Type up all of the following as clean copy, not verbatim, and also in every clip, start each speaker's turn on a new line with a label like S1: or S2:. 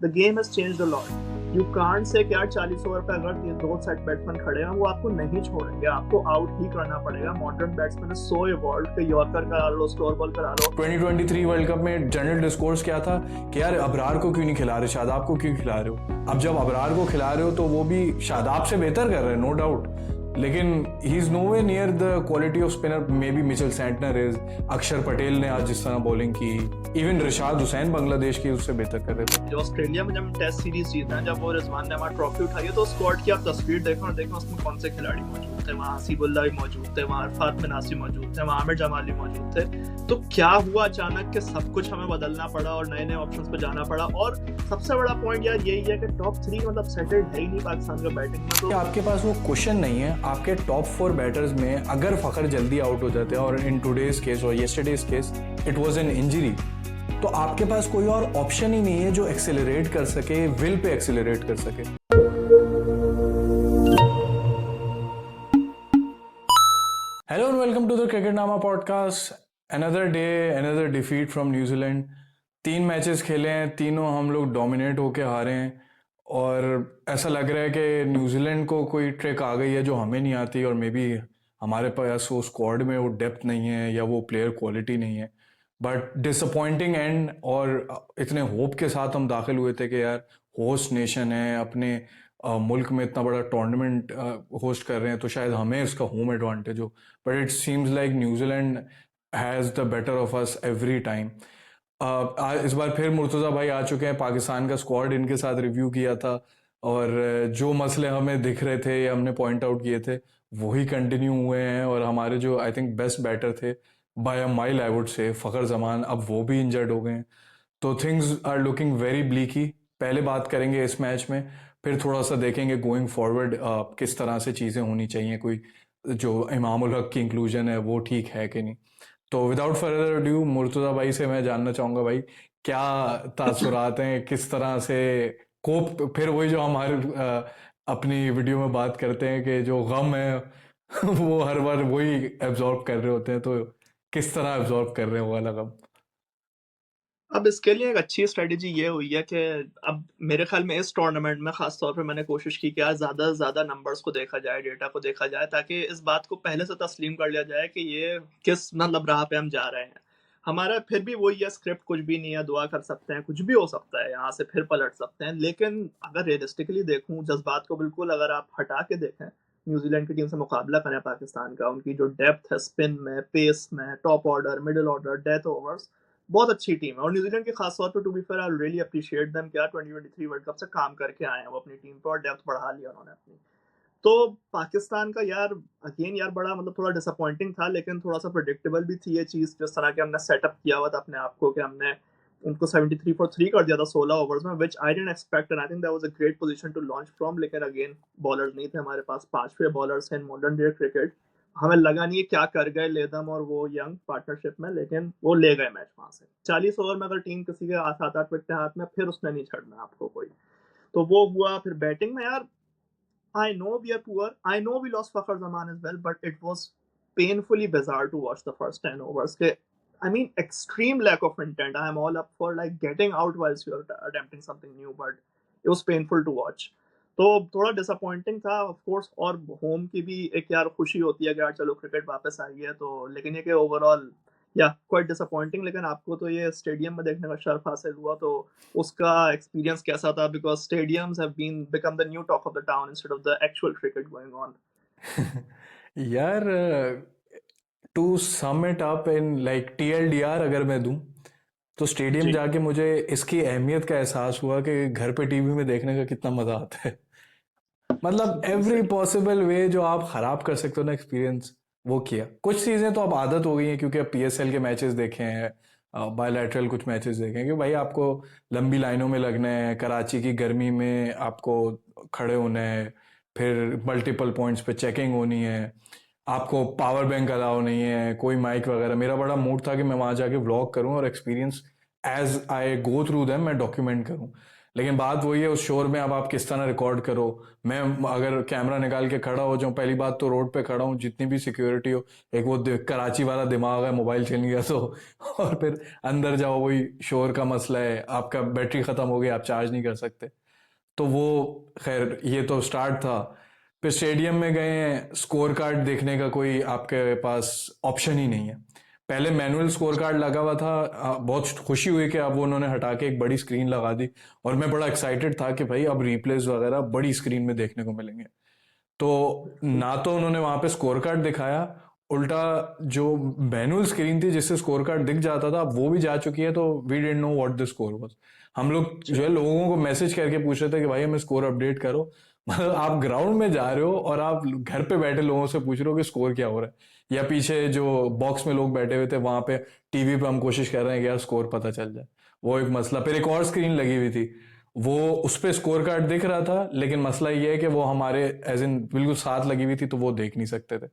S1: The game has changed a lot. You can't say कि यार 40 over पे अगर 2 सेट बैट्समैन खड़े हैं वो आपको नहीं छोड़ेंगे, आपको आउट ही करना पड़ेगा। Modern batsman is so evolved कि यॉर्कर करा लो, स्लोअर बॉल करा लो।
S2: 2023 वर्ल्ड कप में जनरल डिस्कोर्स क्या था कि यार अबरार को क्यों नहीं खिला रहे, शादाब को क्यों खिला रहे हो। अब जब अबरार को खिला रहे हो तो वो भी शादाब से बेहतर कर रहे हैं, नो डाउट, लेकिन he is no way near the quality of spinner may be Mitchell Santner is. Axar Patel ने आज जिस तरह बॉलिंग की, इवन रिशाद हुसैन बांग्लादेश की उससे बेहतर कर रहे थे।
S1: जो ऑस्ट्रेलिया में जब टेस्ट सीरीज जीता है, जब वो रिजवान ने हमारा ट्रॉफी उठाई है, तो स्क्वाड की आप तस्वीर देखो और देखो उसमें कौन से खिलाड़ी मौजूद थे। वहाँ हसीबुल्लाह भी मौजूद थे, वहाँ अरफात मिनासी मौजूद थे, वहाँ आमिर जमाली मौजूद थे। तो क्या हुआ अचानक कि सब कुछ हमें बदलना पड़ा और नए नए ऑप्शंस पे जाना पड़ा। और सबसे बड़ा पॉइंट यार यही है कि टॉप 3 मतलब सेटल्ड है ही नहीं पाकिस्तान का बैटिंग में। तो
S2: आपके पास वो क्वेश्चन नहीं है। आपके टॉप 4 बैटर्स में अगर फखर जल्दी आउट हो जाते हैं, और इन टुडेज केस और yesterday's case it was an injury, तो आपके पास कोई और ऑप्शन ही नहीं है जो एक्सेलरेट कर सके, विल पे एक्सेलरेट कर सके। Hello and welcome to the Cricketnama podcast. Another day, another defeat from New Zealand. 3 matches खेले हैं, तीनों हम लोग डोमिनेट होके हारे हैं, और ऐसा लग रहा है कि न्यूजीलैंड को कोई ट्रिक आ गई है जो हमें नहीं आती, और मे बी हमारे पास वो स्क्वाड में वो डेप्थ नहीं है या वो प्लेयर क्वालिटी नहीं है। बट डिसअपॉइंटिंग एंड, और इतने होप के साथ हम दाखिल हुए थे कि यार होस्ट नेशन है, अपने मुल्क में इतना बड़ा टूर्नामेंट होस्ट कर रहे हैं, तो शायद हमें इसका होम एडवांटेज हो। But it seems like New Zealand has the better of us every time. इस बार फिर मुर्तज़ा भाई आ चुके हैं, पाकिस्तान का स्क्वाड इनके साथ रिव्यू किया था, और जो मसले हमें दिख रहे थे या हमने पॉइंट आउट किए थे वही कंटिन्यू हुए हैं। और हमारे जो आई थिंक बेस्ट बैटर थे by a mile I would say, Fakhar Zaman, अब वो भी इंजर्ड हो गए हैं। तो थिंग्स आर लुकिंग वेरी ब्लीकी। पहले बात करेंगे इस मैच में, फिर थोड़ा सा देखेंगे गोइंग फॉरवर्ड किस तरह से चीज़ें होनी चाहिए, कोई जो इमामुल हक की इंक्लूजन है वो ठीक है कि नहीं। तो विदाउट फर्दर ड्यू मुर्तज़ा भाई से मैं जानना चाहूँगा, भाई क्या तासुरात हैं, किस तरह से कोप, फिर वही जो हमारे अपनी वीडियो में बात करते हैं कि जो गम है वो हर बार वही एब्जॉर्ब कर रहे होते हैं, तो किस तरह एब्जॉर्ब कर रहे हैं वो वाला गम।
S1: अब इसके लिए एक अच्छी स्ट्रेटेजी ये हुई है कि अब मेरे ख्याल में इस टूर्नामेंट में खास तौर पे मैंने कोशिश की कि यार ज़्यादा से ज़्यादा नंबर्स को देखा जाए, डेटा को देखा जाए, ताकि इस बात को पहले से तस्लीम कर लिया जाए कि ये किस मतलब राह पे हम जा रहे हैं। हमारा फिर भी वही है, स्क्रिप्ट कुछ भी नहीं है, दुआ कर सकते हैं, कुछ भी हो सकता है, यहाँ से फिर पलट सकते हैं। लेकिन अगर रियलिस्टिकली देखूं, जज्बात को बिल्कुल अगर आप हटा के देखें, न्यूजीलैंड की टीम से मुकाबला करें पाकिस्तान का, उनकी जो डेप्थ है स्पिन में, पेस में, top order, middle order, death overs, बहुत अच्छी टीम है। और न्यूजीलैंड के खास तौर पे to be fair I really appreciate them, क्या 2023 वर्ल्ड कप से काम करके आए हैं वो अपनी टीम पे और डेप्थ बढ़ा लिया उन्होंने अपनी। तो पाकिस्तान का यार अगेन यार बड़ा मतलब थोड़ा डिसअपॉइंटिंग था, लेकिन थोड़ा सा प्रेडिक्टेबल भी थी ये चीज़, जिस तरह के हमने सेटअप किया हुआ था अपने आप को, कि हमने उनको 73 फॉर 3 कर दिया था 16 ओवर्स में, which I didn't expect and I think that was a great position to launch from. लेकिन अगेन बॉलर्स नहीं थे हमारे पास, 5वें बॉलर्स हैं इन मॉडर्न डे क्रिकेट। हमें लगा नहीं है क्या कर गए लेदम और वो यंग पार्टनरशिप में, लेकिन वो ले गए मैच वहां से। 40 ओवर में अगर टीम किसी के 7-8 विकेट हाथ में, फिर उसने नहीं छड़ना आपको कोई। तो वो हुआ। फिर बैटिंग में यार I know we are poor. I know we lost Fakhar Zaman as well, but it was painfully bizarre to watch the first 10 overs. I mean, extreme lack of intent. I am all up for like getting out whilst you're attempting something new, but it was painful to watch. तो थोड़ा disappointing था of course. और home की भी एक यार खुशी होती है कि यार चलो क्रिकेट वापस आई है, तो लेकिन ये कि ओवरऑल या क्वाइट डिसअपॉइंटिंग। लेकिन आपको तो ये स्टेडियम में देखने का शर्फ हासिल हुआ, तो उसका एक्सपीरियंस कैसा था? Because stadiums have been become the new talk of the town instead of the actual cricket going on.
S2: यार, to sum it up in like TLDR अगर मैं दूं, तो स्टेडियम
S1: जी
S2: जाके मुझे इसकी अहमियत का एहसास हुआ कि घर पे टीवी में देखने का कितना मजा आता है। मतलब
S1: जी
S2: एवरी
S1: सही।
S2: पॉसिबल वे जो आप खराब कर सकते हो ना एक्सपीरियंस, वो किया। कुछ चीजें तो अब आदत हो गई हैं, क्योंकि अब PSL के मैचेस देखे हैं, बायलैटरल कुछ मैचेस देखे हैं, कि भाई आपको लंबी लाइनों में लगना है, कराची की गर्मी में आपको खड़े होना है, फिर मल्टीपल पॉइंट्स पे चेकिंग होनी है, आपको पावर बैंक अलाउ नहीं है, कोई माइक वगैरह। मेरा बड़ा मूड था कि मैं वहां जाके व्लॉग करूं और experience as I go through them मैं डॉक्यूमेंट करूं। लेकिन बात वही है, उस शोर में अब आप किस तरह रिकॉर्ड करो। मैं अगर कैमरा निकाल के खड़ा हो जाऊं, पहली बात तो रोड पे खड़ा हूँ, जितनी भी सिक्योरिटी हो, एक वो कराची वाला दिमाग है, मोबाइल छिन गया तो और फिर अंदर जाओ, वही शोर का मसला है, आपका बैटरी खत्म हो गई, आप चार्ज नहीं कर सकते। तो वो, खैर ये तो स्टार्ट था। फिर स्टेडियम में गए हैं, स्कोर कार्ड देखने का कोई आपके पास ऑप्शन ही नहीं है। पहले मैनुअल स्कोर कार्ड लगा हुआ था, बहुत खुशी हुई कि अब वो उन्होंने हटा के एक बड़ी स्क्रीन लगा दी। और मैं बड़ा एक्साइटेड था कि भाई अब रिप्लेस वगैरह बड़ी स्क्रीन में देखने को मिलेंगे। तो ना तो उन्होंने वहां पे स्कोर कार्ड दिखाया, उल्टा जो मैनुअल स्क्रीन थी जिससे स्कोर कार्ड दिख जाता था, अब वो भी जा चुकी है, तो we didn't know what the score was. हम लोग जो है लोगों को मैसेज करके पूछ रहे थे कि भाई हमें स्कोर अपडेट करो। मतलब आप ग्राउंड में जा रहे हो और आप घर पे बैठे लोगों से पूछ रहे हो कि स्कोर क्या हो रहा है, या पीछे जो बॉक्स में लोग बैठे हुए थे वहां पे टीवी पे हम कोशिश कर रहे हैं कि यार स्कोर पता चल जाए। वो एक मसला। फिर एक और स्क्रीन लगी हुई थी, वो उस पे स्कोर कार्ड दिख रहा था, लेकिन मसला ये है कि वो हमारे एज इन बिल्कुल साथ लगी हुई थी, तो वो देख नहीं सकते थे।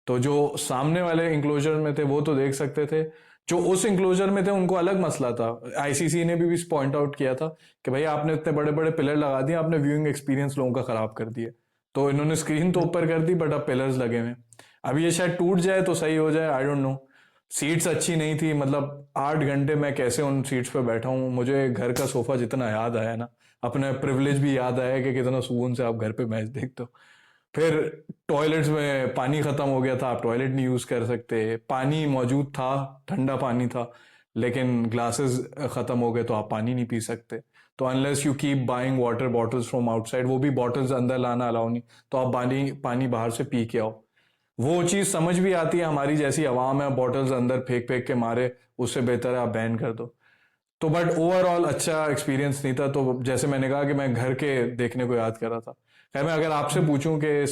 S2: तो जो सामने वाले इंक्लोजर में थे वो तो देख सकते थे, जो उस इंक्लोजर में थे उनको अलग मसला था। आईसीसी ने भी पॉइंट आउट किया था कि भाई आपने इतने बड़े बड़े पिलर लगा दिए, आपने व्यूइंग एक्सपीरियंस लोगों का खराब कर दिया। तो इन्होंने स्क्रीन तो ऊपर कर दी, बट अब पिलर्स लगे हुए हैं। अब ये शायद टूट जाए तो सही हो जाए, आई डोंट नो। सीट्स अच्छी नहीं थी, मतलब 8 घंटे मैं कैसे उन सीट्स पे बैठा हूँ, मुझे घर का सोफा जितना याद आया ना, अपना प्रिविलेज भी याद आया कि कितना सुकून से आप घर पे मैच देखते हो। फिर टॉयलेट्स में पानी खत्म हो गया था, आप टॉयलेट नहीं यूज कर सकते। पानी मौजूद था, ठंडा पानी था, लेकिन ग्लासेस खत्म हो गए तो आप पानी नहीं पी सकते। तो unless you keep buying water bottles from outside, वो भी बॉटल्स अंदर लाना अलाउ नहीं, तो आप पानी पानी बाहर से पी के आओ। वो चीज समझ भी आती है, हमारी जैसी आवाम है, बॉटल्स अंदर फेंक फेंक के मारे, उससे बेहतर है आप बैन कर दो। तो बट ओवरऑल अच्छा एक्सपीरियंस नहीं था। तो जैसे मैंने कहा कि मैं घर के देखने को याद कर रहा था। खैर मैं अगर आपसे पूछूं कि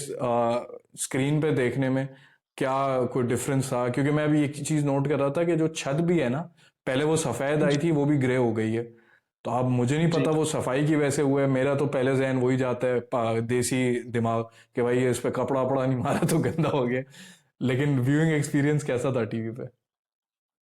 S2: स्क्रीन पे देखने में क्या कोई डिफरेंस था, क्योंकि मैं अभी एक चीज नोट कर रहा था कि जो छत भी है ना, पहले वो सफेद आई थी, वो भी ग्रे हो गई है। तो अब मुझे नहीं
S1: जी।
S2: पता वो सफाई की वजह से हुआ है, मेरा तो पहले जहन वही जाता है, देसी दिमाग, कि भाई ये इस पे कपड़ा वपड़ा नहीं मारा तो गंदा हो गया। लेकिन व्यूइंग एक्सपीरियंस कैसा था टीवी पे?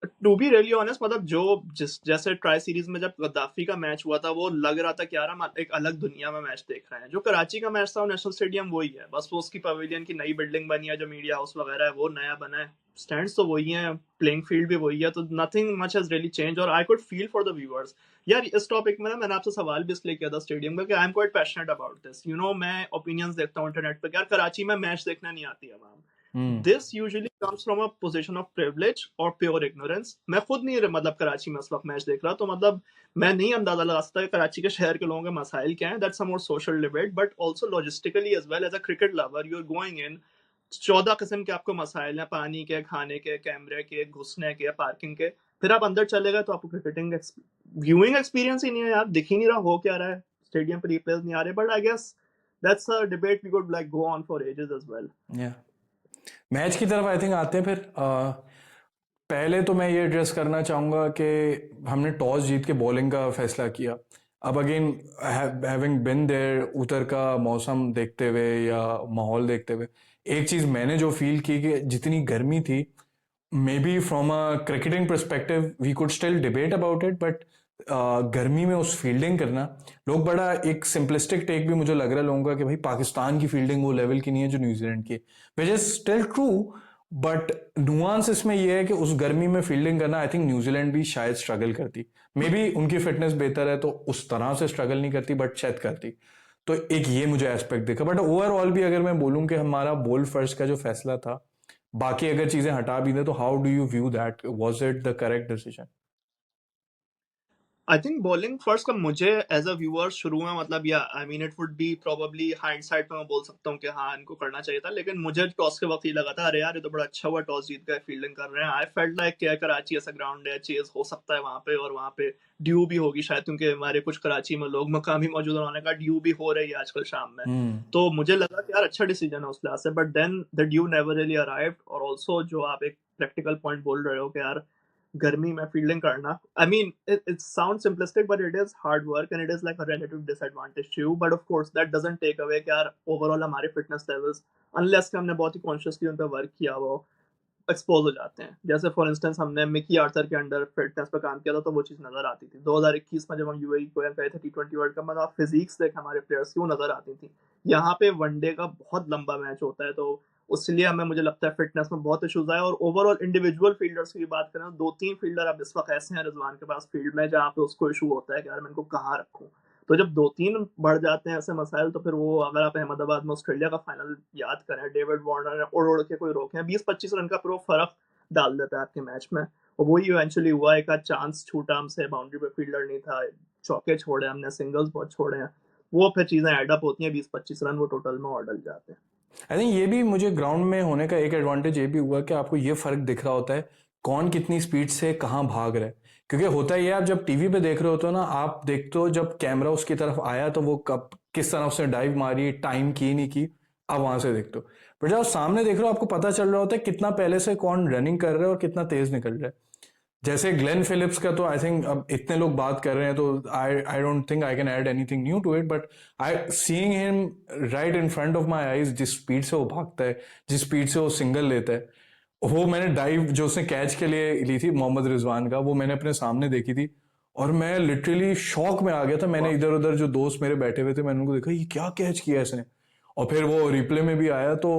S1: टू बी रियली ऑनेस्ट, मतलब जो जिस जैसे ट्राई सीरीज में जब गद्दाफी का मैच हुआ था, वो लग रहा था कि यार हम एक अलग दुनिया में मैच देख रहे हैं। जो कराची का मैच था, वो नेशनल स्टेडियम वही है, बस वो उसकी पवेलियन की नई बिल्डिंग बनी है, जो मीडिया हाउस वगैरह है वो नया बना है, स्टैंड्स तो वही हैं, प्लेइंग फील्ड भी वही है, तो nothing much has really change. और I could feel for the viewers. यार इस टॉपिक में ना मैंने आपसे सवाल भी इसलिए किया था स्टेडियम का, कि I am quite passionate about this, you know. मैं ओपिनियंस देखता हूँ इंटरनेट पे कि यार कराची में मैच देखना नहीं आती है।
S2: Hmm.
S1: This usually comes from a position of privilege और प्योर इग्नोरेंस। मैं खुद नहीं मतलब कराची में इस वक्त मैच देख रहा, तो मतलब मैं नहीं अंदाजा लगा सकता कि कराची के शहर के लोगों के मसाइल क्या हैं। That's a more social debate, but also logistically as well, as a cricket lover you are going in, 14 किस्म के आपको मसाइल हैं, पानी के, खाने के, कैमरे के, घुसने के, पार्किंग के। फिर आप अंदर चले गए तो आपको क्रिकेटिंग व्यूइंग एक्सपीरियंस ही नहीं है यार, दिख ही नहीं रहा हो क्या रहा है, स्टेडियम पे रिप्लेस नहीं आ रहे। But I guess that's a debate we could like go on for ages as well.
S2: या मैच की तरफ आई थिंक आते हैं फिर। पहले तो मैं ये एड्रेस करना चाहूँगा कि हमने टॉस जीत के बॉलिंग का फैसला किया। अब अगेन, हैविंग बिन देयर, उधर का मौसम देखते हुए या माहौल देखते हुए, एक चीज़ मैंने जो फील की कि जितनी गर्मी थी, maybe from a cricketing perspective we could still debate about it, but गर्मी में उस फील्डिंग करना, लोग बड़ा एक सिंपलिस्टिक टेक भी मुझे लग रहा है लोगों का कि भाई पाकिस्तान की फील्डिंग वो लेवल की नहीं है जो न्यूजीलैंड की, which is still true. But nuance इसमें यह है कि उस गर्मी में फील्डिंग करना, आई थिंक न्यूजीलैंड भी शायद स्ट्रगल करती। मे बी उनकी फिटनेस बेहतर है तो उस तरह से स्ट्रगल नहीं करती, बट शायद करती। तो एक ये मुझे एस्पेक्ट दिखा। बट ओवरऑल भी अगर मैं बोलूं कि हमारा बोल्ड फर्स्ट का जो फैसला था, बाकी अगर चीजें हटा भी दें, तो how do you view that, was it the correct decision?
S1: I think bowling first का मुझे एज अ व्यूअर शुरू में, मतलब या आई mean it would be probably hindsight में मैं बोल सकता हूँ कि हाँ इनको करना चाहिए था, लेकिन मुझे टॉस के वक्त ये लगा था अरे यार ये तो बड़ा अच्छा हुआ टॉस जीत गए, फील्डिंग कर रहे हैं। आई फेल्ट लाइक क्या कराची ऐसा ग्राउंड है, चेज हो सकता है वहां पे, और वहां पे ड्यू भी होगी शायद, क्योंकि हमारे कुछ कराची में लोग मकामी मौजूद हैं, उन्होंने कहा ड्यू भी हो रही है आजकल शाम में।
S2: हम्म।
S1: तो मुझे लगा कि यार अच्छा डिसीजन है उस लिहाज से, but then the dew never really arrived. और ऑल्सो जो आप एक प्रैक्टिकल पॉइंट बोल रहे हो कि यार गर्मी में फील्डिंग करना, I mean it sounds simplistic but it is hard work and it is like a relative disadvantage to you, but of course that doesn't take away कि यार ओवरऑल हमारे फिटनेस लेवल्स, अनलेस कि हमने बहुत ही consciously उन पर work किया हो, एक्सपोज हो जाते हैं। जैसे फॉर इंस्टेंस हमने मिकी आर्थर के अंडर फिटनेस पे काम किया था, तो वो चीज़ नज़र आती थी। 2021 में जब हम यूएई को गए थे टी20 वर्ल्ड कप में, तो आप फिजिक्स देखें हमारे प्लेयर्स की, वो नज़र आती थी। यहाँ पे वनडे का बहुत लंबा मैच होता है, तो उसलिए हमें मुझे लगता है फिटनेस में बहुत इशूज़ आए। और ओवरऑल इंडिविजुअल फील्डर्स की बात करें, 2-3 फील्डर अब इस वक़्त ऐसे हैं रिज़वान के पास फील्ड में, जहाँ पे उसको इशू होता है कि यार मैं इनको कहाँ रखूँ? तो जब 2-3 बढ़ जाते हैं ऐसे मसाइल, तो फिर वो, अगर आप अहमदाबाद में ऑस्ट्रेलिया का फाइनल याद करें, डेविड वार्नर ने उड़-उड़ के कोई रोके, 20-25 रन का फिर वो फ़र्क डाल देता है आपके मैच में। और वही इवेंचुअली हुआ, एक आध चांस छूटा हमसे, बाउंड्री पे फील्डर नहीं था, चौके छोड़े हमने, सिंगल्स बहुत छोड़े हैं। वो फिर चीज़ें एड अप होती हैं, 20-25 रन वो टोटल में और डल जाते हैं।
S2: आई थिंक ये भी मुझे ग्राउंड में होने का एक एडवांटेज ये भी हुआ कि आपको ये फर्क दिख रहा होता है कौन कितनी स्पीड से कहाँ भाग रहा है। क्योंकि होता ही है, आप जब टीवी पे देख रहे होते हो ना, आप देखते हो जब कैमरा उसकी तरफ आया तो वो कब किस तरह उसने डाइव मारी, टाइम की नहीं की, आप वहां से देखते हो। पर जब आप सामने देख रहे हो आपको पता चल रहा होता है कितना पहले से कौन रनिंग कर रहा है और कितना तेज निकल रहा है। जैसे ग्लेन फिलिप्स का तो आई थिंक अब इतने लोग बात कर रहे हैं तो I don't think I can add anything new to it, but I seeing him right in front of my eyes, जिस स्पीड से वो भागता है, जिस स्पीड से वो सिंगल लेता है, वो मैंने डाइव जो उसने कैच के लिए ली थी मोहम्मद रिजवान का, वो मैंने अपने सामने देखी थी और मैं लिटरली शॉक में आ गया था। मैंने
S1: वाह!
S2: इधर उधर जो दोस्त मेरे बैठे हुए थे मैंने उनको देखा, ये क्या कैच किया इसने। और फिर वो रिप्ले में भी आया तो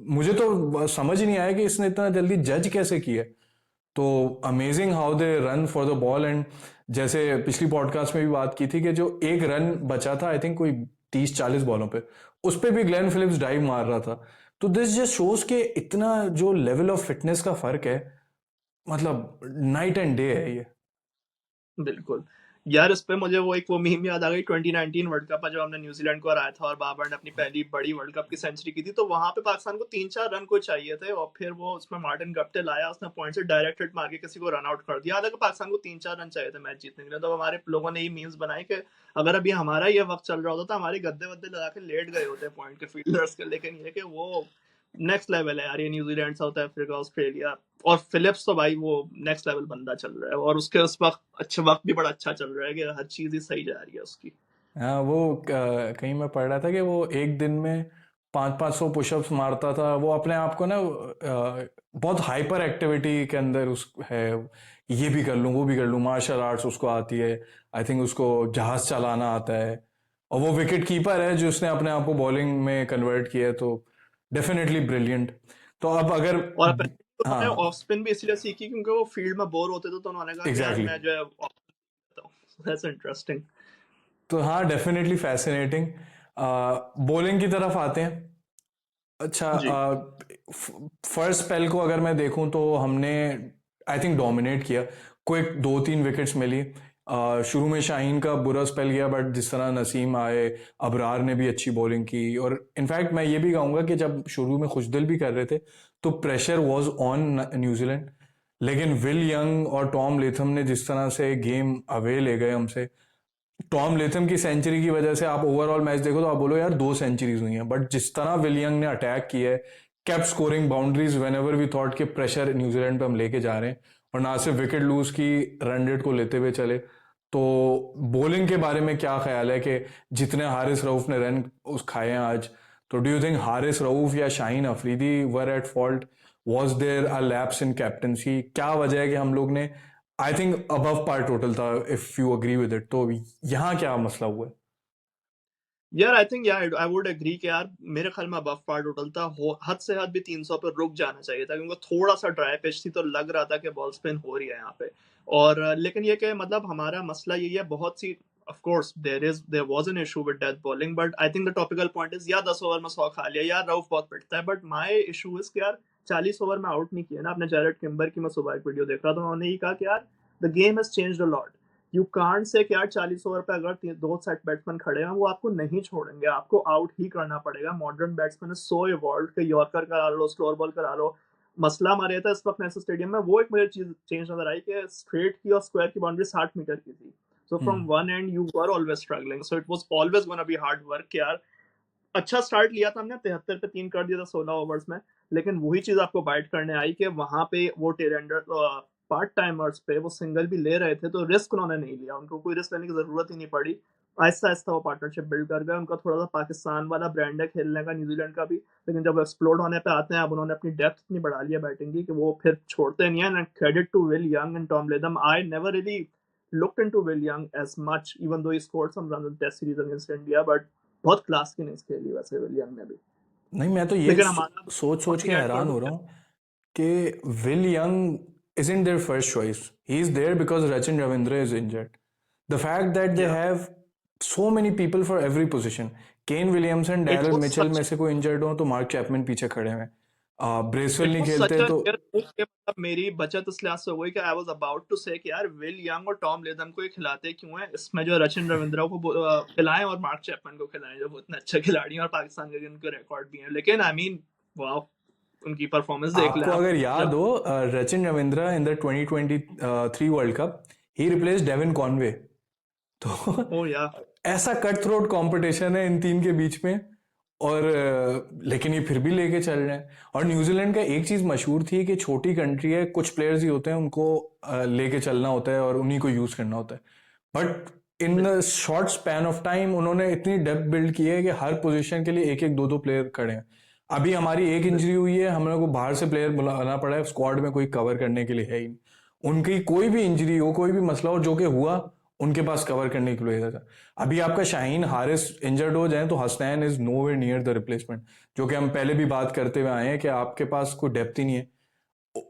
S2: मुझे तो समझ ही नहीं आया कि इसने इतना जल्दी जज कैसे किया। तो amazing how they run for the ball. And जैसे पिछली पॉडकास्ट में भी बात की थी कि जो एक रन बचा था आई थिंक कोई 30-40 बॉलों पे, उस पे भी ग्लेन फिलिप्स डाइव मार रहा था। तो दिस जस्ट शोज के इतना जो लेवल ऑफ फिटनेस का फर्क है, मतलब नाइट एंड डे है ये।
S1: बिल्कुल। यार, इस पे मुझे वो एक वो मीम याद आ गई, 2019 वर्ल्ड कप में जब हमने न्यूज़ीलैंड को हराया था और बाबर ने अपनी पहली बड़ी वर्ल्ड कप की सेंचुरी की थी, तो वहाँ पे पाकिस्तान को 3-4 रन को चाहिए थे, और फिर वो उसमें मार्टिन गप्टिल आया, उसने पॉइंट से डायरेक्ट हिट मार के किसी को रन आउट कर दिया। हालाँकि पाकिस्तान को 3-4 रन चाहिए थे मैच जीतने के लिए, तो हमारे लोगों ने ये मीम्स बनाए कि अगर अभी हमारा ये वक़्त चल रहा होता तो हमारे गद्दे-वद्दे लगा के लेट गए होते पॉइंट के फील्डर्स के। लेकिन ये कि वो नेक्स्ट लेवल है यार, ये न्यूज़ीलैंड, साउथ अफ्रीका, ऑस्ट्रेलिया, और फिलिप्स तो भाई वो नेक्स्ट लेवल बंदा चल रहा है, और उसके उस वक्त अच्छा वक्त भी बड़ा अच्छा चल रहा है कि हर चीज ही सही जा रही है उसकी।
S2: हाँ, वो कहीं मैं पढ़ रहा था कि वो एक दिन में 500-500 पुशअप्स मारता था। वो अपने आप को ना बहुत हाइपर एक्टिविटी के अंदर उस है, ये भी कर लूँ वो भी कर लूँ, मार्शल आर्ट्स उसको आती है, आई थिंक उसको जहाज चलाना आता है, और वो विकेट कीपर है जो उसने अपने आप को बॉलिंग में कन्वर्ट किया है, तो डेफिनेटली ब्रिलियंट। तो अब अगर
S1: और उन्होंने
S2: हाँ
S1: ऑफ स्पिन भी इसलिए सीखी क्योंकि वो फील्ड में बोर होते थे, तो उन्होंने कहा कि यार
S2: एग्जैक्टली
S1: मैं जो है off करता हूँ। That's interesting.
S2: तो हाँ डेफिनेटली फैसिनेटिंग। बॉलिंग की तरफ आते हैं। अच्छा,
S1: जी।
S2: फर्स्ट स्पेल को अगर मैं देखूं तो हमने आई थिंक डोमिनेट किया। क्विक 2-3 विकेट्स मिली। शुरू में शाहीन का बुरा स्पेल गया, बट जिस तरह नसीम आए, अबरार ने भी अच्छी बॉलिंग की, और इनफैक्ट मैं ये भी कहूंगा कि जब शुरू में खुशदिल भी कर रहे थे तो प्रेशर वाज ऑन न्यूजीलैंड। लेकिन विल यंग और टॉम लेथम ने जिस तरह से गेम अवे ले गए हमसे, टॉम लेथम की सेंचुरी की वजह से आप ओवरऑल मैच देखो तो आप बोलो यार 2 सेंचुरीज हुई हैं, बट जिस तरह विलियंग ने अटैक किया है, kept scoring boundaries whenever we thought के प्रेशर न्यूजीलैंड पे हम लेके जा रहे हैं, और ना सिर्फ विकेट लूज की, रन रेट को लेते हुए चले। तो बॉलिंग के बारे में क्या ख्याल है कि जितने हारिस रऊफ ने रन उस खाए हैं आज, तो do you think Haris Rauf या Shaheen Afridi were at fault? Was there a lapse in captaincy? क्या वजह है कि हम लोग ने, I think above par total था if you agree with it, तो यहाँ क्या मसला हुआ है?
S1: यार आई थिंक यार आई वुड एग्री कि यार मेरे ख्याल में अबव पार टोटल था, हद से हद भी 300 पर रुक जाना चाहिए था, क्योंकि थोड़ा सा ड्राई पिच थी, तो लग रहा था कि बॉल स्पिन हो रही है यहाँ पे। और लेकिन ये कि मतलब हमारा मसला यही है, बहुत सी of course there was an issue with death bowling, but I think the topical point is यार 10 ओवर में 100 खा लिया, यार रऊफ बहुत पिटता है, बट माय इशू इज कि यार 40 ओवर में आउट नहीं किया ना आपने। जैरेड किम्बर की मैं सुबह एक वीडियो देख रहा था, उन्होंने ये कहा कि यार the game has changed a lot. You can't say कि यार 40 ओवर पे अगर दो सेट बैट्समैन खड़े हैं, वो आपको नहीं छोड़ेंगे, आपको आउट ही करना पड़ेगा। मॉडर्न बैट्समैन है सो इवॉल्व कि यॉर्कर करा लो, स्लोअर बॉल करा लो। मसला हमारे था इस वक्त नेशनल स्टेडियम में, वो एक मुझे चीज चेंज नजर आई कि स्ट्रेट की और स्क्वायर की बाउंड्री 60 मीटर की थी। So from
S2: hmm.
S1: One and you were always struggling, so it was always gonna be hard work यार। अच्छा स्टार्ट लिया था हमने, 73 पे 3 कर दिया था 16 ओवर्स में, लेकिन वही चीज आपको बाइट करने आई कि वहां पे वो टेरेंडर पार्ट टाइमर्स पे वो सिंगल भी ले रहे थे, तो रिस्क उन्होंने नहीं लिया, उनको कोई रिस्क लेने की जरूरत ही नहीं पड़ी। आहिस्ता-आहिस्ता वो पार्टनरशिप बिल्ड कर गए। उनका थोड़ा-सा पाकिस्तान वाला ब्रांड है खेलने का, न्यूज़ीलैंड का भी, लेकिन जब एक्सप्लोड होने पे आते हैं, अब उन्होंने अपनी डेप्थ इतनी बढ़ा ली है बैटिंग की कि वो फिर छोड़ते नहीं हैं। And credit to Will Young and Tom Latham. I never really looked into Will Young as much, even though he scored some runs in Test series against India, but बहुत क्लास की innings खेली वैसे will young ने भी।
S2: नहीं, मैं तो ये
S1: लेकिन हमारा
S2: सोच सोच के
S1: पॉइंट ऐड कर
S2: हैरान
S1: दूं
S2: हो रहा
S1: क्या?
S2: हूँ कि will young isn't their first choice. He's there because Rachin Ravindra is injured. The fact that they
S1: या
S2: have so many people for every position. Kane Williamson,
S1: it
S2: Daryl
S1: was
S2: Mitchell में
S1: सच
S2: से कोई इंजर्ड हो तो mark Chapman पीछे खड़े हैं। Bracewell
S1: it
S2: नहीं
S1: वाज
S2: खेलते
S1: सच अ
S2: तो
S1: नियर मूव कि मतलब मेरी बचत इस लिहाज से हो गई कि आई वाज अबाउट टू से कि यार विल यंग और टॉम लेथम को ये खिलाते क्यों हैं? इसमें जो रचिन रविंद्रा को खिलाएं और मार्क चैपमैन को खिलाएं, जो बहुत अच्छे खिलाड़ी हैं और पाकिस्तान के उनके रिकॉर्ड भी हैं। लेकिन आई मीन वाह, उनकी परफॉर्मेंस देख लें
S2: आपको
S1: आप
S2: अगर याद
S1: जब।
S2: हो, Rachin Ravindra in the 2023 world cup he replace Devon Conway. तो
S1: ओ या
S2: ऐसा कट थ्रोट कंपटीशन है इन तीन के बीच में। और लेकिन ये फिर भी लेके चल रहे हैं। और न्यूजीलैंड का एक चीज मशहूर थी कि छोटी कंट्री है, कुछ प्लेयर्स ही होते हैं, उनको लेके चलना होता है और उन्हीं को यूज करना होता है। But in the short span of time उन्होंने इतनी डेप्थ बिल्ड की है कि हर पोजीशन के लिए एक एक दो दो प्लेयर खड़े हैं। अभी हमारी एक इंजरी हुई है, हम लोग को बाहर से प्लेयर बुलाना पड़ा है, स्क्वाड में कोई कवर करने के लिए है ही नहीं। उनकी कोई भी इंजरी हो, कोई भी मसला हो, जो कि हुआ, उनके पास कवर करने के लिए था। अभी आपका शाहीन हारिस इंजर्ड हो जाए तो Hasnain is nowhere near the replacement, जो कि हम पहले भी बात करते हुए आए हैं कि आपके पास कोई डेप्थ ही नहीं है।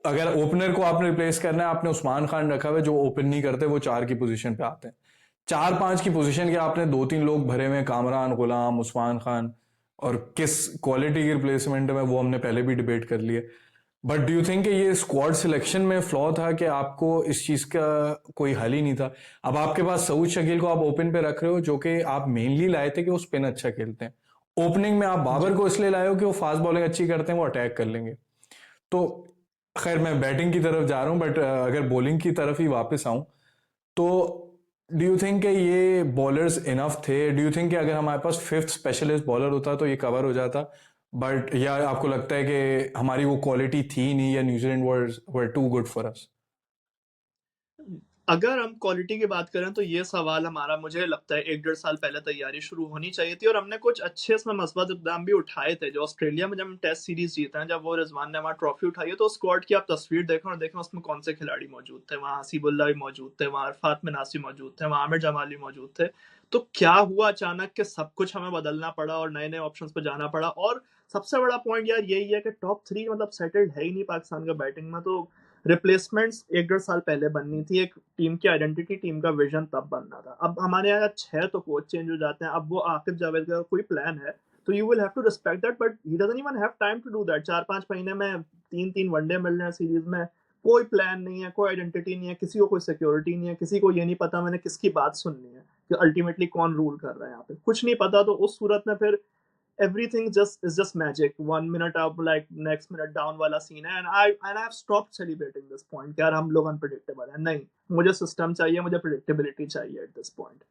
S2: अगर ओपनर को आपने रिप्लेस करना है, आपने उस्मान खान रखा हुआ है जो ओपन नहीं करते, वो 4 की पोजीशन पे आते हैं। 4-5 की पोजीशन के आपने 2-3 लोग भरे हुए, कामरान, गुलाम, उस्मान खान, और किस क्वालिटी की रिप्लेसमेंट में वो हमने पहले भी डिबेट कर लिए। बट डू यू थिंक कि ये स्क्वाड सिलेक्शन में फ्लॉ था कि आपको इस चीज का कोई हल ही नहीं था? अब आपके पास सऊद शकील को आप ओपन पे रख रहे हो, जो कि आप मेनली लाए थे कि वो स्पिन अच्छा खेलते हैं। ओपनिंग में आप
S1: जी।
S2: बाबर को इसलिए लाए हो कि वो फास्ट बॉलिंग अच्छी करते हैं, वो अटैक कर लेंगे। तो खैर मैं बैटिंग की तरफ जा रहा हूँ, बट अगर बॉलिंग की तरफ ही वापस आऊं तो डू यू थिंक कि ये बॉलर्स इनफ थे? डू यू थिंक कि अगर हमारे पास फिफ्थ स्पेशलिस्ट बॉलर होता तो ये कवर हो जाता? बट या आपको लगता है कि हमारी वो क्वालिटी थी नहीं, या New Zealand were too good for us?
S1: अगर हम क्वालिटी की बात करें तो ये सवाल हमारा, मुझे लगता है, 1 डेढ़ साल पहले तैयारी शुरू होनी चाहिए थी। और हमने कुछ अच्छे इसमें मस्बत इकदाम भी उठाए थे। जो ऑस्ट्रेलिया में जब हम टेस्ट सीरीज जीते हैं, जब वो रिजवान ने हमारा ट्रॉफी उठाई है, तो स्क्वाड की आप तस्वीर देखें और देखें उसमें कौन से खिलाड़ी मौजूद थे। वहाँ हसीबुल्ला भी मौजूद थे, वहाँ अरफात मिनासी मौजूद थे, वहाँ आमिर जमाली मौजूद थे। तो क्या हुआ अचानक के सब कुछ हमें बदलना पड़ा और नए नए ऑप्शंस पे जाना पड़ा? और सबसे बड़ा पॉइंट यार यही है कि टॉप 3 मतलब सेटल्ड है ही नहीं पाकिस्तान का बैटिंग में। तो रिप्लेसमेंट्स 1 डेढ़ साल पहले बननी थी। एक टीम की आइडेंटिटी, टीम का विजन तब बनना था। अब हमारे यहाँ 6 तो कोच चेंज हो जाते हैं। अब वो आकिब जावेद का कोई प्लान है तो you will have to respect that, but he doesn't even have time to do that. 4-5 महीने में 3-3 वनडे मिल रहे हैं सीरीज में, कोई प्लान नहीं है, कोई आइडेंटिटी नहीं है, किसी को कोई सिक्योरिटी नहीं है, किसी को ये नहीं पता मैंने किसकी बात सुननी है कि अल्टीमेटली कौन रूल कर रहा है यहाँ पे, कुछ नहीं पता। तो उस सूरत में फिर everything just is just magic. 1 minute up, like next minute down वाला सीन है। and I've stopped celebrating this point कि यार हम लोग unpredictable हैं। नहीं, मुझे सिस्टम चाहिए, मुझे predictability चाहिए at this point।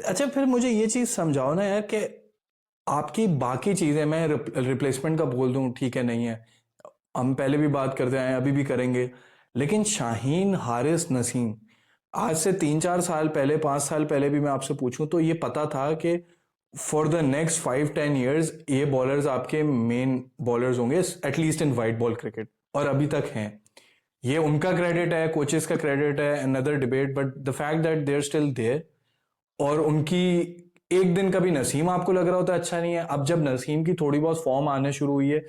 S2: अच्छा, फिर मुझे ये चीज समझाओ ना यार कि आपकी बाकी चीजें, मैं रिप्लेसमेंट का बोल दूं ठीक है, नहीं है, हम पहले भी बात करते आए, अभी भी करेंगे, लेकिन शाहीन, हारिस, नसीम, आज से 3-4 साल पहले, 5 साल पहले भी मैं आपसे पूछूं तो ये पता था कि फॉर द नेक्स्ट 5-10 ईयर्स ये बॉलर्स आपके मेन बॉलर्स होंगे, at least in white ball cricket, और अभी तक हैं। ये उनका क्रेडिट है, कोचेस का क्रेडिट है, another debate, but the fact that they are still there. और उनकी एक दिन कभी नसीम आपको लग रहा होता है अच्छा नहीं है, अब जब नसीम की थोड़ी बहुत फॉर्म आने शुरू हुई है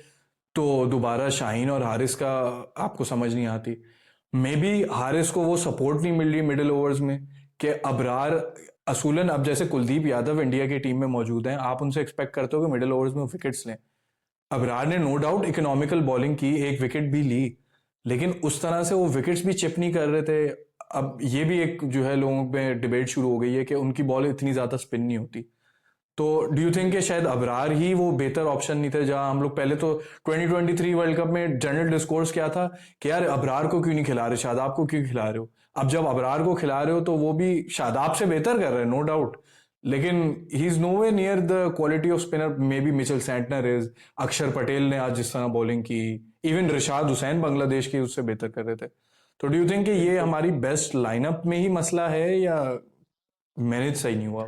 S2: तो दोबारा शाहीन और हारिस का आपको समझ नहीं आती। मे बी हारिस को वो सपोर्ट नहीं मिल रही मिडिल ओवर्स में कि अबरार, असूलन अब जैसे कुलदीप यादव इंडिया की टीम में मौजूद हैं, आप उनसे एक्सपेक्ट करते हो कि मिडिल ओवर्स में वो विकेट्स लें। अबरार ने नो डाउट इकोनॉमिकल बॉलिंग की, एक विकेट भी ली, लेकिन उस तरह से वो विकेट्स भी चिप नहीं कर रहे थे। अब ये भी एक जो है लोगों में डिबेट शुरू हो गई है कि उनकी बॉल इतनी ज्यादा स्पिन नहीं होती। तो डू यू थिंक कि शायद अबरार ही वो बेहतर ऑप्शन नहीं थे? जहां हम लोग पहले तो 2023 वर्ल्ड कप में जनरल डिस्कोर्स क्या था कि यार अबरार को क्यों नहीं खिला रहे, शादाब को क्यों खिला रहे हो? अब जब अबरार को खिला रहे हो तो वो भी शादाब से बेहतर कर रहे हैं, नो डाउट, लेकिन he is no way near the quality of spinner may be Mitchell Santner is. Axar Patel ने आज जिस तरह बॉलिंग की, इवन रिशाद हुसैन बांग्लादेश की उससे बेहतर कर रहे थे। तो डू यू थिंक कि ये
S1: बिल्कुल।
S2: हमारी बेस्ट लाइनअप में ही मसला है, या मैनेज सही नहीं हुआ?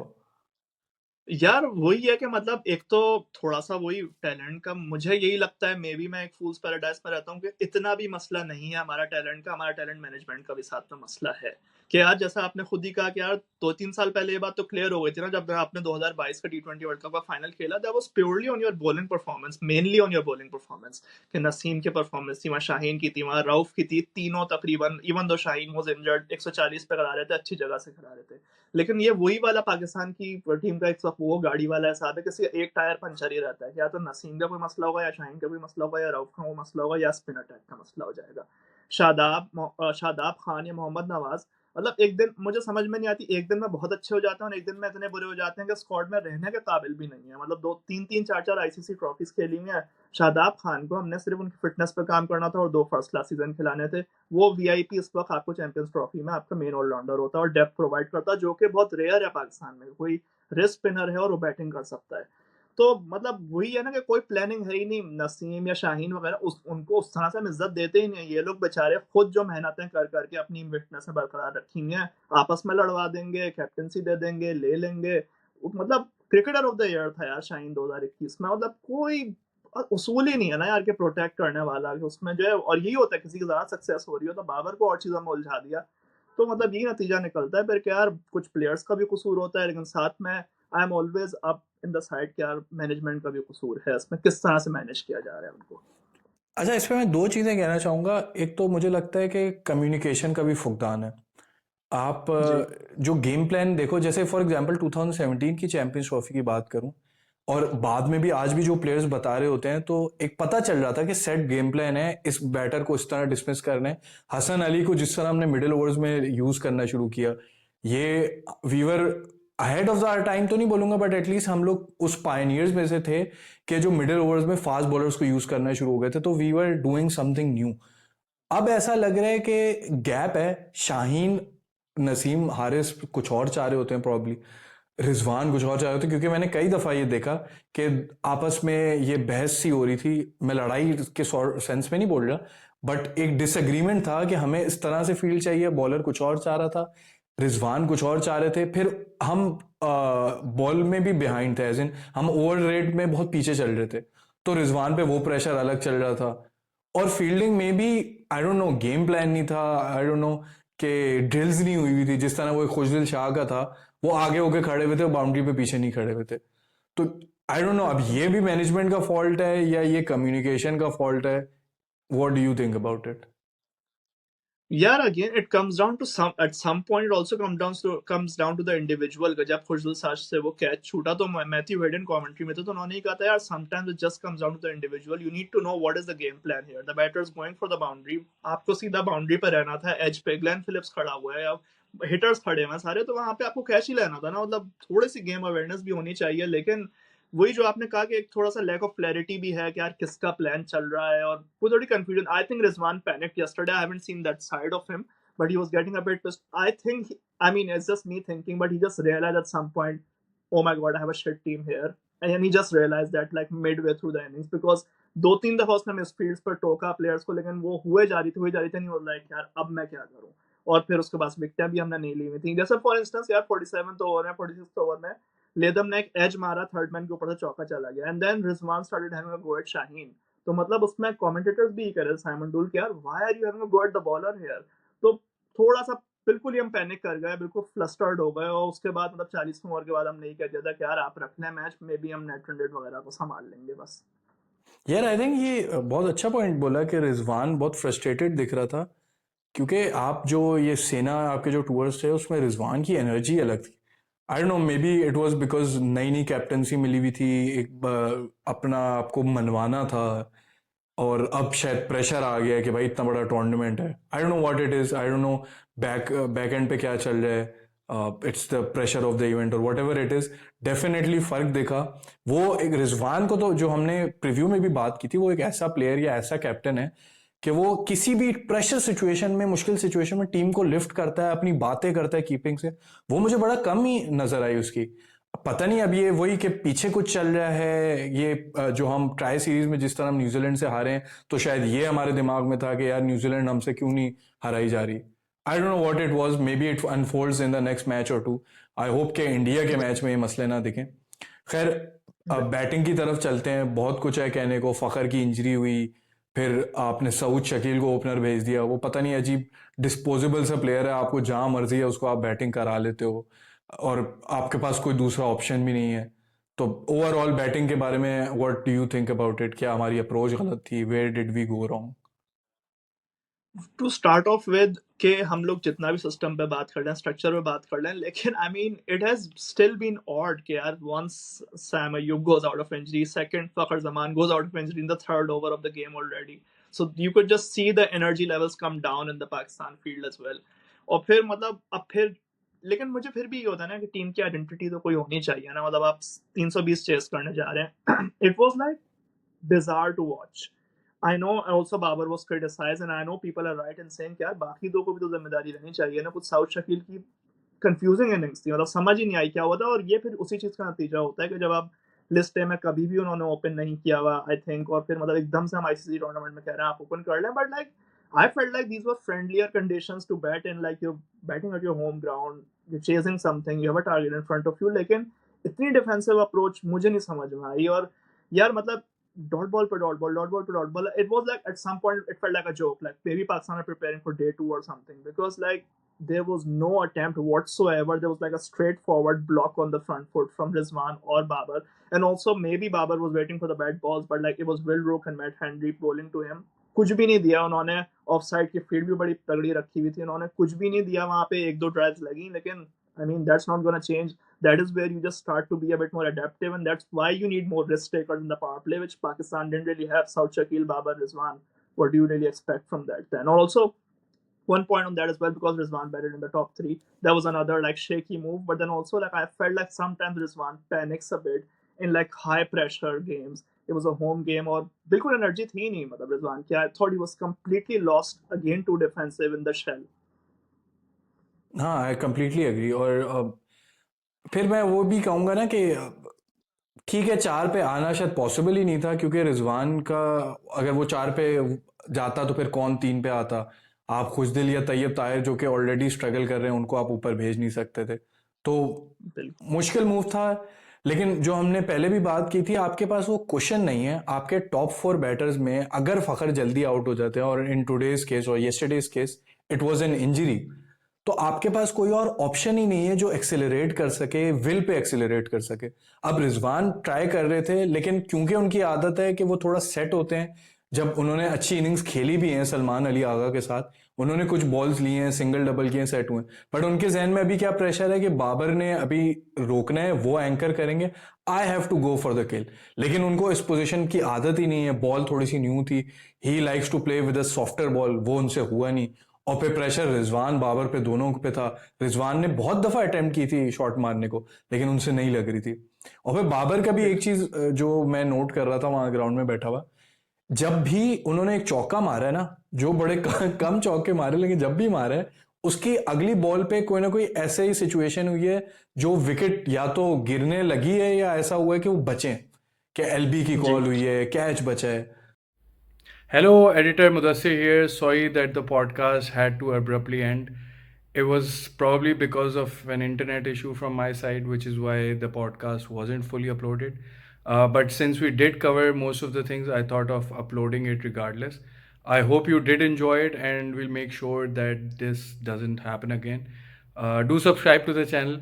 S1: यार वही है कि मतलब एक तो थोड़ा-सा वही टैलेंट का मुझे यही लगता है, मे बी मैं एक फूल्स पैराडाइज़ में रहता हूँ कि इतना भी मसला नहीं है हमारा टैलेंट का, हमारा टैलेंट मैनेजमेंट का भी साथ में मसला है। कि यार जैसा आपने खुद ही कहा कि यार 2-3 साल पहले ये बात तो क्लियर हो गई थी ना, जब आपने 2022 का टी20 वर्ल्ड कप का फाइनल खेला, that was purely on your bowling performance, mainly on your bowling performance. कि नसीम की परफॉर्मेंस थी, वहाँ शाहीन की थी, वहाँ रऊफ की थी, तीनों तकरीबन, even though Shaheen was injured, 140 पे करा रहे थे, अच्छी जगह से करा रहे थे। लेकिन ये वही वाला पाकिस्तान की टीम का एक वो गाड़ी वाला हिसाब है, किसी एक टायर पंचर ही रहता है, या तो नसीम का कोई मसला होगा, या शाहीन का कोई मसला होगा, या रऊफ का वो मसला होगा, या स्पिन अटैक का मसला हो जाएगा। शादाब खान या मोहम्मद नवाज, मतलब एक दिन मुझे समझ में नहीं आती, एक दिन में बहुत अच्छे हो जाते हैं और एक दिन में इतने बुरे हो जाते हैं कि स्क्वाड में रहने के काबिल भी नहीं है। मतलब दो तीन तीन चार चार आईसीसी ट्रॉफीज खेली हुई है। शादाब खान को हमने सिर्फ उनकी फिटनेस पर काम करना था और 2 फर्स्ट क्लास सीजन खिलाने थे। वो वीआईपी इस वक्त आपको चैंपियंस ट्रॉफी में आपका मेन ऑलराउंडर होता है और डेप्थ प्रोवाइड करता है, जो कि बहुत रेयर है पाकिस्तान में। कोई रिस्ट स्पिनर है और वो बैटिंग कर सकता है। तो मतलब वही है ना कि कोई प्लानिंग है ही नहीं। नसीम या शाहीन वगैरह उनको उस तरह से हम इज्जत देते ही नहीं है। ये लोग बेचारे खुद जो मेहनतें कर करके अपनी फिटनेस बरकरार रखेंगे, आपस में लड़वा देंगे, कैप्टनसी दे देंगे, ले लेंगे। मतलब क्रिकेटर ऑफ द ईयर था यार शाहीन 2021 में। मतलब कोई उसूल ही नहीं है ना यार, के प्रोटेक्ट करने वाला उसमें जो है। और यही होता है, किसी की ज्यादा सक्सेस हो रही हो तो बाबर को और चीजों में उलझा दिया। तो मतलब यही नतीजा निकलता है फिर कि यार कुछ प्लेयर्स का भी कसूर होता है, लेकिन साथ में I am always up in the side कि यार मैनेजमेंट का भी कसूर है इसमें, किस तरह से मैनेज किया जा रहा है उनको।
S2: अच्छा, इस पे मैं दो चीज़ें कहना चाहूँगा। एक तो मुझे लगता है कि कम्युनिकेशन का भी फुकदान है। आप
S1: जी।
S2: जो गेम प्लान देखो, जैसे फॉर एग्जांपल 2017 की चैंपियंस ट्रॉफी की बात करूं, और बाद में भी आज भी जो प्लेयर्स बता रहे होते हैं, तो एक पता चल रहा था कि सेट गेम प्लान है, इस बैटर को इस तरह डिसमिस करना है, हसन अली को जिस तरह हमने मिडिल ओवर्स में यूज करना शुरू किया। ये we were ahead of the time तो नहीं बोलूंगा, बट एटलीस्ट हम लोग उस पायनियर्स में से थे कि जो मिडिल ओवर्स में फास्ट बॉलर्स को यूज करना शुरू हो गए थे, तो we were doing something new. अब ऐसा लग रहा है कि गैप है। शाहीन, नसीम, हारिस कुछ और चाह रहे होते हैं प्रॉब्ली, रिजवान कुछ और चाह रहे होते हैं, क्योंकि मैंने कई दफा ये देखा कि आपस में ये बहस सी हो रही थी। मैं लड़ाई के सेंस में नहीं बोल रहा, बट एक डिसएग्रीमेंट था कि हमें इस तरह से फील्ड चाहिए। बॉलर कुछ और चाह रहा था, रिजवान कुछ और चाह रहे थे। फिर हम बॉल में भी बिहाइंड थे, एज इन हम ओवर रेट में बहुत पीछे चल रहे थे, तो रिजवान पे वो प्रेशर अलग चल रहा था। और फील्डिंग में भी आई डोंट नो, गेम प्लान नहीं था, आई डोंट नो कि ड्रिल्स नहीं हुई हुई थी। जिस तरह वो खुशदिल शाह का था, वो आगे होके खड़े हुए थे, बाउंड्री पे पीछे नहीं खड़े हुए थे। तो आई डोंट नो, अब ये भी मैनेजमेंट का फॉल्ट है या ये कम्युनिकेशन का फॉल्ट है? What do you think about it?
S1: यार again it comes down to some, at some point also comes down to the individual. जब खुशदिल साज से वो कैच छूटा तो मैथ्यू हेडन कमेंट्री में थे, तो उन्होंने ही कहा था यार sometimes it just comes down to the individual, you need to know what is the game plan here, the batter is going for the boundary, आपको सीधा बाउंड्री पर रहना था, एज पे ग्लेन फिलिप्स खड़ा हुआ है, अब हिटर्स खड़े हैं सारे, तो वहां पे आपको कैच ही लेना था ना। मतलब थोड़ी सी गेम अवेयरनेस भी होनी चाहिए। लेकिन वही जो आपने कहा कि एक थोड़ा सा लैक ऑफ क्लैरिटी भी है कि यार किसका प्लान चल रहा है, और वो थोड़ी confusion. I think Rizwan panicked yesterday, I haven't seen that side of him, but he was getting a bit pissed. I think, I mean, it's just me thinking, but he just realized at some point, oh my god, I have a shit team here. And he just realized that like midway through the innings, because दो तीन दफा उसने miss fields पर टोका players को, लेकिन वो हुए जा रही थी, हुए जा रही थी, नहीं हो लाइक यार अब मैं क्या करूं। और फिर उसके बाद विकेटें भी हमने नहीं ली हुई थी। जैसे फॉर इंस्टेंस यार 47th ओवर में, 46th ओवर में लेदम ने एक एज मारा, थर्ड मैन के ऊपर से चौका चला गया, and then Rizwan started having a go at Shaheen. तो मतलब उसमें कमेंटेटर्स भी कह रहे थे, साइमन डूल, कि यार why are you having a go at the bowler here. तो थोड़ा सा बिल्कुल ही हम पैनिक कर गए, बिल्कुल फ्लस्टर्ड हो गए, और उसके बाद मतलब 40वें ओवर के बाद हमने ये कह दिया था कि यार आप रख लें मैच, में भी हम नेट रन रेट वगैरह को संभाल लेंगे बस।
S2: यार आई थिंक ये बहुत अच्छा पॉइंट बोला कि रिजवान बहुत फ्रस्ट्रेटेड दिख रहा था, क्योंकि आप जो ये सेना आपके जो टूर्स थे उसमें रिजवान की एनर्जी अलग थी। आई don't no, may be it was because नई नई कैप्टनसी मिली हुई थी, एक अपना आपको मनवाना था, और अब शायद प्रेशर आ गया है कि भाई इतना बड़ा टूर्नामेंट है। I don't know what it is, I don't know back end पे क्या चल रहा है, it's the pressure of the event और whatever it is. Definitely फर्क देखा। वो एक रिजवान को, तो जो हमने प्रीव्यू में भी बात की थी, वो एक ऐसा प्लेयर या ऐसा कैप्टन है कि वो किसी भी प्रेशर सिचुएशन में, मुश्किल सिचुएशन में टीम को लिफ्ट करता है, अपनी बातें करता है कीपिंग से। वो मुझे बड़ा कम ही नजर आई उसकी। पता नहीं अब ये वही कि पीछे कुछ चल रहा है, ये जो हम ट्राई सीरीज में जिस तरह हम न्यूजीलैंड से हारे हैं, तो शायद ये हमारे दिमाग में था कि यार न्यूजीलैंड हमसे क्यों नहीं हराई जा रही। आई don't know what it was, may be it unfolds in the next match और टू। आई होप कि इंडिया के मैच में ये मसले ना दिखें। खैर अब बैटिंग की तरफ चलते हैं। बहुत कुछ है कहने को। फ़खर की इंजरी हुई, फिर आपने सऊद शकील को ओपनर भेज दिया। वो पता नहीं अजीब डिस्पोजेबल सा प्लेयर है, आपको जहाँ मर्जी है उसको आप बैटिंग करा लेते हो, और आपके पास कोई दूसरा ऑप्शन भी नहीं है। तो ओवरऑल बैटिंग के बारे में what do you think about it? क्या हमारी अप्रोच गलत थी? Where did we go wrong?
S1: To start off with कि हम लोग जितना भी सिस्टम पे बात कर रहे हैं, स्ट्रक्चर पे बात कर रहे हैं, लेकिन I mean it has still been odd कि यार once Saim Ayub goes out of injury, second Fakhar Zaman goes out of injury in the third over of the game already, so you could just see the energy levels come down in the Pakistan field as well. और फिर मतलब अब फिर, लेकिन मुझे फिर भी ये होता है ना कि टीम की आइडेंटिटी तो कोई होनी चाहिए ना, मतलब आप 320 चेस करने जा रहे हैं। It was like bizarre to watch. I know also Babar was criticized and I know people are right in saying कि यार बाकी दो को भी तो जिम्मेदारी लेनी चाहिए ना। कुछ साउथ शकील की कंफ्यूजिंग इनिंग्स थी, मतलब समझ ही नहीं आई क्या हुआ था, और ये फिर उसी चीज का नतीजा होता है कि जब आप लिस्ट में कभी भी उन्होंने ओपन नहीं किया हुआ आई थिंक, और फिर मतलब एकदम से हम आईसीसी टूर्नामेंट में कह रहे हैं आप ओपन कर लें, but like I felt like these were friendlier conditions to bat in, like you're batting at your home ground, you're chasing something, you have a target in front of you, लेकिन इतनी defensive approach मुझे नहीं समझ में आई। और यार मतलब dot ball per dot ball, dot ball per dot ball. It was like at some point it felt like a joke. Like maybe Pakistan are preparing for day two or something, because like there was no attempt whatsoever. There was like a straightforward block on the front foot from Rizwan or Babar, and also maybe Babar was waiting for the bad balls, but like it was Will Rook and Matt Henry bowling to him. कुछ भी नहीं दिया उन्होंने। Of side की field भी बड़ी तगड़ी रखी हुई थी, उन्होंने कुछ भी नहीं दिया वहां पे। एक दो ड्राइव्स लगी, लेकिन I mean that's not gonna change. That is where you just start to be a bit more adaptive, and that's why you need more risk takers in the power play, which Pakistan didn't really have. South Shakil, Babar, Rizwan. What do you really expect from that then? Also, one point on that as well, because Rizwan batted in the top three, that was another like shaky move. But then also like I felt like sometimes Rizwan panics a bit in like high pressure games. It was a home game और बिल्कुल energy थी नहीं मतलब रिजवान की। I thought he was completely lost again, too defensive in the shell.
S2: हाँ, I completely agree. और फिर मैं वो भी कहूँगा ना कि ठीक है, 4 पे आना शायद पॉसिबल ही नहीं था, क्योंकि रिजवान का अगर वो 4 पे जाता तो फिर कौन 3 पे आता? आप खुशदिल या तैयब ताहिर जो कि ऑलरेडी स्ट्रगल कर रहे हैं उनको आप ऊपर भेज नहीं सकते थे, तो
S1: बिल्कुल
S2: मुश्किल मूव था। लेकिन जो हमने पहले भी बात की थी, आपके पास वो क्वेश्चन नहीं है। आपके टॉप 4 बैटर्स में अगर फखर जल्दी आउट हो जाते हैं, और इन टुडेज केस और yesterday's case it was an injury, तो आपके पास कोई और ऑप्शन ही नहीं है जो एक्सेलरेट कर सके, विल पे एक्सेलरेट कर सके। अब रिजवान ट्राई कर रहे थे, लेकिन क्योंकि उनकी आदत है कि वो थोड़ा सेट होते हैं, जब उन्होंने अच्छी इनिंग्स खेली भी हैं सलमान अली आगा के साथ, उन्होंने कुछ बॉल्स लिए हैं, सिंगल डबल किए, सेट हुए, बट उनके जहन में अभी क्या प्रेशर है कि बाबर ने अभी रोकना है, वो एंकर करेंगे, I have to go for the kill. लेकिन उनको इस पोजीशन की आदत ही नहीं है, बॉल थोड़ी सी न्यू थी, he likes to play with a softer ball, वो उनसे हुआ नहीं। और फिर प्रेशर रिजवान बाबर पे दोनों पे था। रिजवान ने बहुत दफा अटेम्प्ट की थी शॉट मारने को, लेकिन उनसे नहीं लग रही थी। और फिर बाबर का भी एक
S1: बिल्कुल।
S2: चीज जो मैं नोट कर रहा था वहां ग्राउंड में बैठा हुआ, जब भी उन्होंने एक चौका मारा है ना, जो बड़े कम चौके मारे, लेकिन जब भी मारे है, उसकी अगली बॉल पे कोई ना कोई ऐसे ही सिचुएशन हुई है जो विकेट या तो गिरने लगी है या ऐसा हुआ है कि वो बचे, कि एलबी की
S1: जी।
S2: कॉल हुई है, कैच बचा है। Hello, editor Mudassir here. Sorry that the podcast had to abruptly end. It was probably because of an internet issue from my side, which is why the podcast wasn't fully uploaded. But since we did cover most of the things, I thought of uploading it regardless. I hope you did enjoy it, and we'll make sure that this doesn't happen again. Do subscribe to the channel,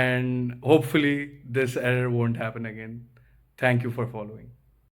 S2: and hopefully, this error won't happen again. Thank you for following.